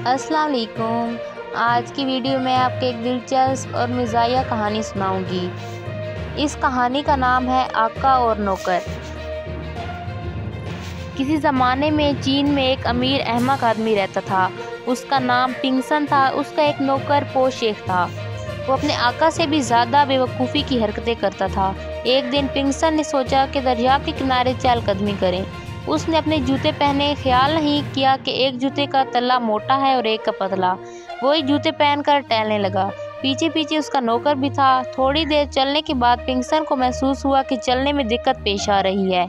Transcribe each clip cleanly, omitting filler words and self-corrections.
अस्सलाम वालेकुम। आज की वीडियो में आपको एक दिलचस्प और मज़ाहिया कहानी सुनाऊंगी। इस कहानी का नाम है आका और नौकर। किसी ज़माने में चीन में एक अमीर अहमक आदमी रहता था। उसका नाम पिंगसन था। उसका एक नौकर पो शेख था। वो अपने आका से भी ज़्यादा बेवकूफ़ी की हरकतें करता था। एक दिन पिंगसन ने सोचा कि दरिया के किनारे चहलकदमी करें। उसने अपने जूते पहने, ख्याल नहीं किया कि एक जूते का तल्ला मोटा है और एक का पतला। वही जूते पहनकर टहलने लगा। पीछे पीछे उसका नौकर भी था। थोड़ी देर चलने के बाद पिंगसन को महसूस हुआ कि चलने में दिक्कत पेश आ रही है।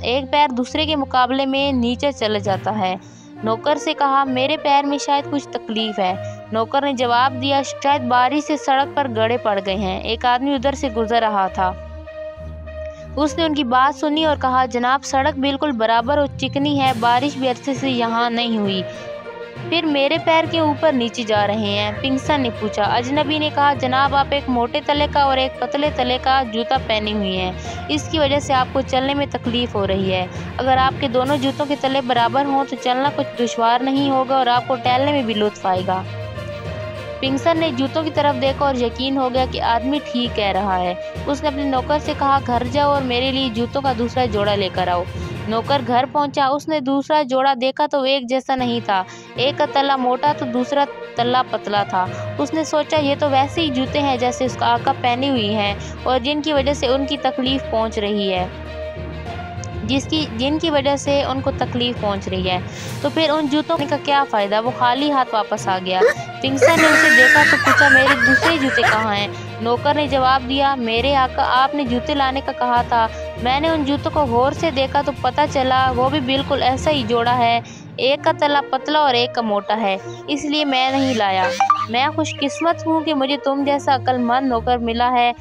एक पैर दूसरे के मुकाबले में नीचे चले जाता है। नौकर से कहा, मेरे पैर में शायद कुछ तकलीफ है। नौकर ने जवाब दिया, शायद बारिश से सड़क पर गड़े पड़ गए हैं। एक आदमी उधर से गुजर रहा था। उसने उनकी बात सुनी और कहा, जनाब सड़क बिल्कुल बराबर और चिकनी है, बारिश भी अरसे से यहाँ नहीं हुई, फिर मेरे पैर के ऊपर नीचे जा रहे हैं। पिंगसन ने पूछा। अजनबी ने कहा, जनाब आप एक मोटे तले का और एक पतले तले का जूता पहनी हुई हैं, इसकी वजह से आपको चलने में तकलीफ हो रही है। अगर आपके दोनों जूतों के तले बराबर हों तो चलना कुछ दुश्वार नहीं होगा और आपको टहलने में भी लुत्फ आएगा। पिंगसन ने जूतों की तरफ देखा और यकीन हो गया कि आदमी ठीक कह रहा है। उसने अपने नौकर से कहा, घर जाओ और मेरे लिए जूतों का दूसरा जोड़ा लेकर आओ। नौकर घर पहुंचा। उसने दूसरा जोड़ा देखा तो एक जैसा नहीं था। एक का तल्ला मोटा तो दूसरा तल्ला पतला था। उसने सोचा, ये तो वैसे ही जूते हैं जैसे उसका आका पहनी हुई हैं और जिनकी वजह से उनकी तकलीफ पहुंच रही है जिनकी वजह से उनको तकलीफ पहुंच रही है, तो फिर उन जूतों का क्या फ़ायदा। वो खाली हाथ वापस आ गया। पिंगसन ने उसे देखा तो पूछा, मेरे दूसरे जूते कहाँ हैं? नौकर ने जवाब दिया, मेरे आका आपने जूते लाने का कहा था। मैंने उन जूतों को गौर से देखा तो पता चला वो भी बिल्कुल ऐसा ही जोड़ा है। एक का तला पतला और एक का मोटा है, इसलिए मैं नहीं लाया। मैं खुशकिस्मत हूँ कि मुझे तुम जैसा अक्लमंद नौकर मिला है।